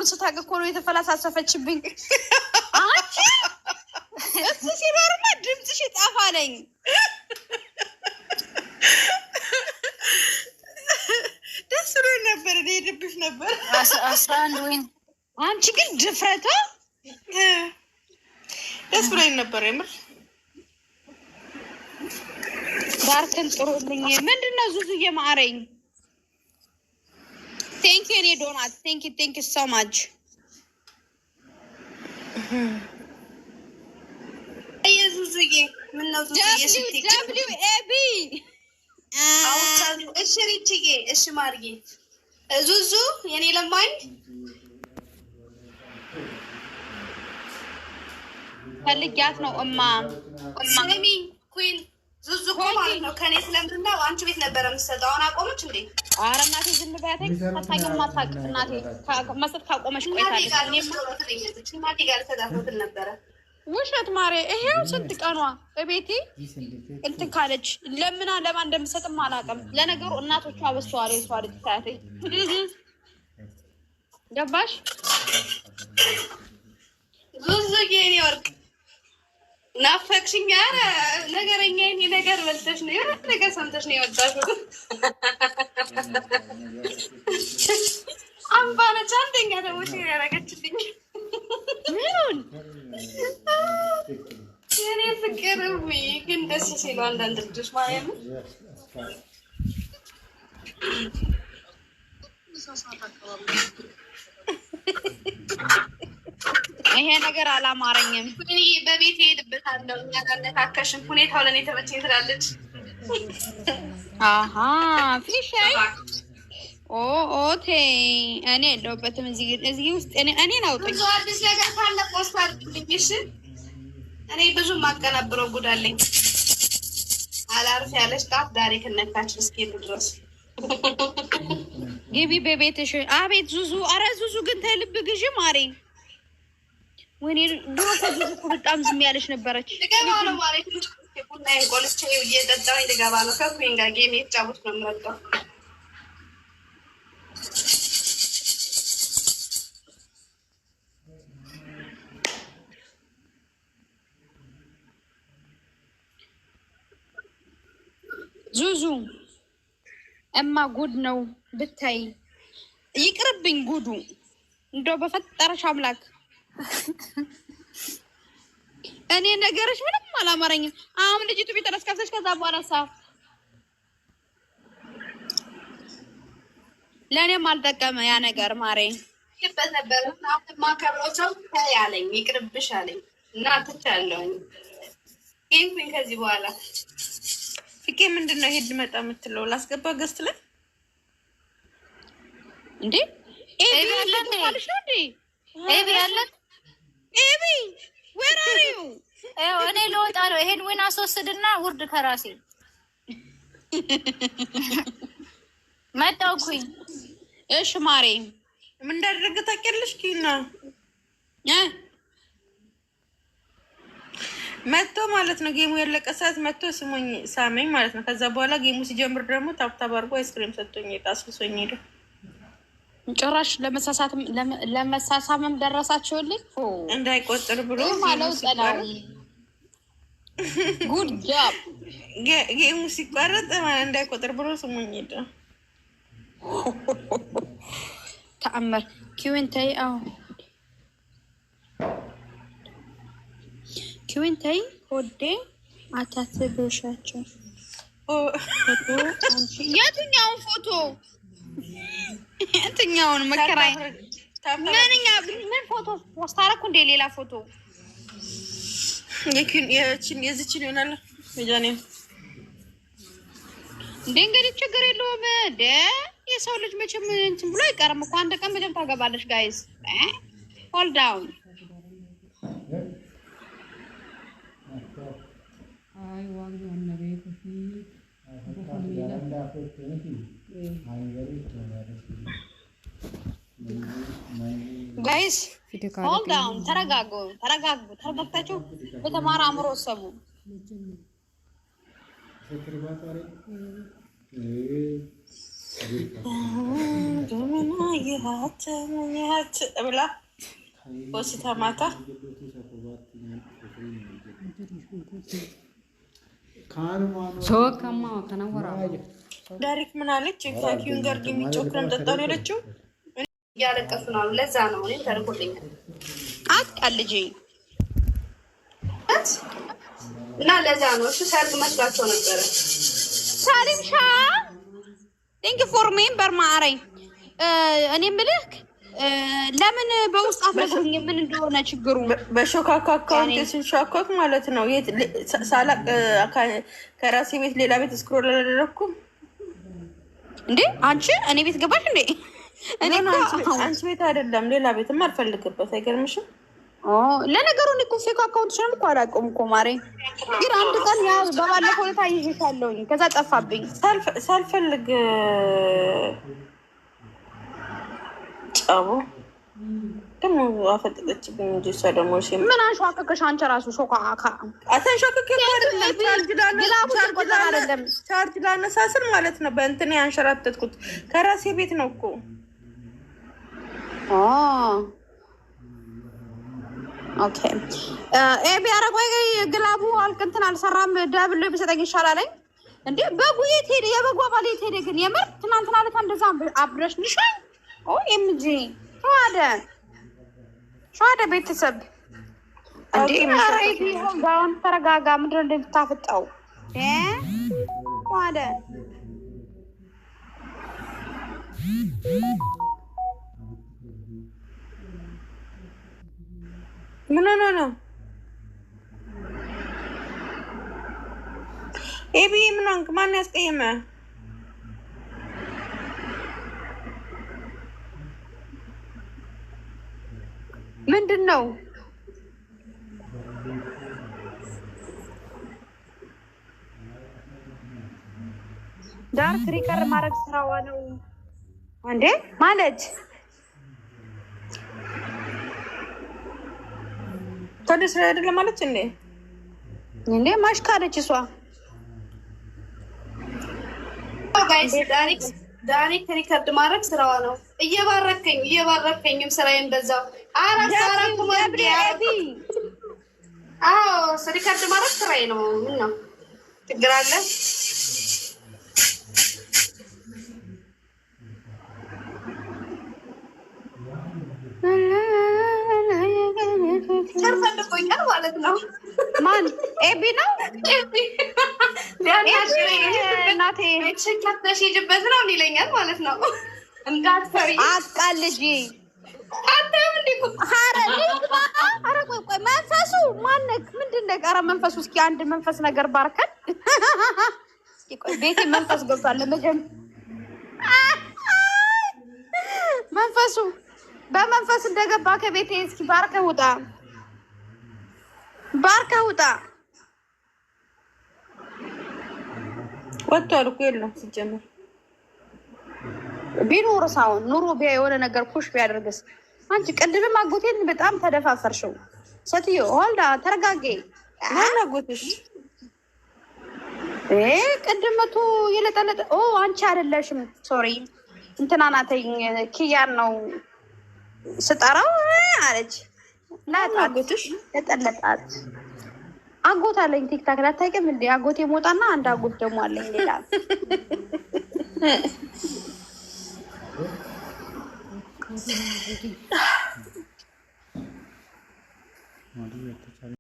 ነገሩን ስታውቅ እኮ ነው የተፈላሳሰፈችብኝ። አንቺ እሱ ሲኖርማ ድምፅሽ ይጣፋለኝ። ደስ ብሎኝ ነበር። እኔ ሄድብሽ ነበር 11 ወይን አንቺ ግን ድፍረቷ ደስ ብሎኝ ነበር የምር። ዳርክን ጥሩልኝ። ምንድነው ዙዙዬ ማረኝ። ቴንክ ዩ እኔ ዶናት ቴንክ ዩ ሶ ማች። ዙዙዬ ምነው ዙዙዬ ስትይ ደብሊው ኤ ቢ እሺ ሪችዬ እሺ ማርጌ ዙዙ የኔ ለማኝ ፈልጊያት ነው እማ ስሚ ኩን ዙዙ እኮ ማለት ነው ከኔ ስለምንና አንቺ ቤት ነበረ የምትሰጠው። አሁን አቆመች እንዴ? ኧረ እናቴ ዝም በያተኝ። ታታኝ ማታቅ እናቴ መስጠት ካቆመች ቆይታለች። እናቴ ጋር ተዳፈትን ነበረ። ውሸት ማሬ። ይሄው ስንት ቀኗ በቤቴ እንትን ካለች ለምና ለማን እንደምሰጥም አላውቅም። ለነገሩ እናቶቿ በስተዋል የሷል ታያተኝ ገባሽ? ዙዙ የኔ ወርቅ ናፈቅሽኝ። ኧረ ነገረኛ የኔ ነገር በልተሽ ነው የሆነ ነገር ሰምተሽ ነው የወጣሽው። አምባነች አንደኛ ደግሞ ሼር ያደረገችልኝ ምኑን የኔ ፍቅር ግን ደስ ሲሉ አንዳንድ ልጆች ማለት ነው። ይሄ ነገር አላማረኝም። በቤት ሄድበታለሁ እኛ ጋር ነካከሽም ሁኔታው ለእኔ ተመቸኝ ትላለች። አሀ ፊሻይ ኦቴ እኔ የለሁበትም እዚህ ውስጥ እኔን አውጡኝ። ብዙ አዲስ ነገር ካለ ፖስት አድርጉልኝ እሺ። እኔ ብዙ ማቀናብረው ጉዳለኝ። አላርፍ ያለች ጣፍ ዳሬ ከነካች እስኪሉ ድረስ ግቢ በቤትሽ። አቤት ዙዙ። አረ ዙዙ ግን ተይ ልብ ግዢ ማሬ። ወይኔ ድሮ ከዙዙ እኮ በጣም ዝም ያለች ነበረች። ልገባ ነው ማለት ቡና ቆልቼ እየጠጣሁኝ ልገባ ነው። ከኩኝ ጋር ጌም የተጫወት ነው የምመጣው። ዙዙ እማ ጉድ ነው ብታይ። ይቅርብኝ ጉዱ እንደው በፈጠረሽ አምላክ። እኔ ነገርሽ ምንም አላማረኝም። አሁን ልጅቱ ቤት ተረስከፍተሽ ከዛ በኋላ ለእኔም አልጠቀመ ያ ነገር ማሬ። ይበት ነበር ማከብረው ሰው ያለኝ ይቅርብሽ አለኝ እና ትቻለሁኝ። ይሄን ከዚህ በኋላ ፍቄ ምንድነው ሄድ መጣ የምትለው? ላስገባ ገስት ላይ እንዴ ኤቢ ያለን ማለት ነው እንዴ? ኤቢ ያለን ኤቢ where are you? እኔ ልወጣ ነው። ይሄን ወይና አስወስድና ውርድ ከራሴ መጣኩኝ። እሺ ማሬ ምን እንዳደረገ ታውቂያለሽ? ኪና መጥቶ ማለት ነው ጌሙ ያለቀ ሰዓት መጥቶ ስሞኝ ሳመኝ ማለት ነው። ከዛ በኋላ ጌሙ ሲጀምር ደግሞ ታብታብ አድርጎ አይስክሪም ሰጥቶኝ ጣስልሶኝ ሄደ። ጭራሽ ለመሳሳምም ደረሳችሁልኝ። እንዳይቆጥር ብሎ ማለት ነው። ጉድ ጆብ ጌሙ ሲቋረጥ እንዳይቆጥር ብሎ ስሞኝ ሄደ። ተአምር ኪዊንታይ ኪዊንታይ ሆዴ አታስብሻቸው። የትኛውን ፎቶ የትኛውን መከራይ ምንኛ ምን ፎቶ ፖስት አደረኩ እንደ ሌላ ፎቶ የዚችን ይሆናል ጃኔ እንደ እንግዲህ ችግር የለውም። እንደ የሰው ልጅ መቼም እንትን ብሎ አይቀርም እኮ አንድ ቀን መቼም ታገባለሽ። ጋይዝ ሆልድ ዳውን ጋይዝ ሆልድ ዳውን። ተረጋጉ። ተረጋግታችሁ በተማረ አእምሮ ወሰቡ። ይሃት ብላ ወስታ ማታ ዳሪክ ምን አለች? ካኪውን ጋር የሚጮክረም ጠጣው ነው ያለችው። እያለቀሱ ነው። ለዛ ነው እኔ ተርጎልኛል አትቀልጂ እና ለዛ ነው እሱ ሰርግ መስሏቸው ነበረ። ሳሊምሻ ቴንክ ፎር ሜምበር ማረኝ። እኔ ምልክ ለምን በውስጥ አትነግሩኝ? ምን እንደሆነ ችግሩ? በሾካካ አካውንት ስንሾካክ ማለት ነው። ሳላቅ ከራሴ ቤት ሌላ ቤት ስክሮል አላደረኩም እንዴ? አንቺ እኔ ቤት ገባሽ እንዴ? እኔ አንቺ ቤት አይደለም ሌላ ቤትም አልፈልግበት። አይገርምሽም? ለነገሩ እኔ እኮ ፌክ አካውንት ሽን እኮ አላውቅም እኮ ማሬ። ግን አንድ ቀን ያ በባለፈው ዕለት አይዤሻለሁኝ፣ ከዛ ጠፋብኝ ሳልፈልግ ጫቦ ደግሞ አፈጠጠችብኝ እንጂ እሷ ደግሞ ምን አንሸዋከከሽ? አንቺ ራሱ ሾካካ አተንሾካከ ቻርጅ ላነሳስል ማለት ነው። በእንትን ያንሸራተትኩት ከራሴ ቤት ነው እኮ። ኦኬ ኤቢ አረጋይ ግላቡ አልቅንትን አልሰራም። ደብል ቢሰጠኝ ይሻላለኝ እንዴ። በጉ የት ሄደ? የበጉ አባል የት ሄደ? ግን የምር ትናንትና ዕለት እንደዛ አብረሽ ንሻይ ኤምጂ ሸዋደ ቤተሰብ እንዴ ማረይ ቢሆን ተረጋጋ። ምንድን ነው እንደምታፈጣው? ሸዋደ ምን ነው ኤቢ ምን አንክ ማን ያስቀየመ? ምንድን ነው ዳርክ ሪከር ማድረግ ስራዋ ነው እንዴ ማለት ታዲያ ስራ አይደለም ማለት እንዴ ማሽካለች እሷ። ጋይስ ዳሪክ ሪከርድ ማድረግ ስራዋ ነው። እየባረከኝም ስራዬን በዛው አራት ሪከርድ ማድረግ ስራዬ ነው። ምን ነው ችግር አለ? ሰርፈልጎኛል ማለት ነው። ማን ኤቢ ነው? እናቴ ሸካተሽ ሂጅበት ነው ይለኛል ማለት ነው። እንዳትፈሪ አትቃልጂ። አታም እንዴ ኧረ ቆይ መንፈሱ ማነክ ምንድን ነው? ኧረ መንፈሱ እስኪ አንድ መንፈስ ነገር ባርከን እስኪ ቆይ ቤቴ መንፈስ ገብቷል። መንፈሱ በመንፈስ እንደገባ ከቤቴ እስኪ ባርከህ ውጣ። ወጥቷል እኮ የለም ሲጀመር። ቢኖር ሳውን ኑሮ የሆነ ነገር ኩሽ ቢያደርግስ? አንቺ ቅድምም አጎቴን በጣም ተደፋፈርሽው። ሴትዮ ሆልዳ ተረጋጌ። ማን አጎትሽ? ቅድም መቶ የለጠለጠ አንቺ አይደለሽም። ሶሪ እንትና ናተኝ ኪያን ነው ስጠራው አለች። አጎትሽ ለጠለጣት አጎት አለኝ ቲክታክ ላይ አታውቂም እንዴ? አጎቴ ሞጣና አንድ አጎት ደግሞ አለኝ ሌላ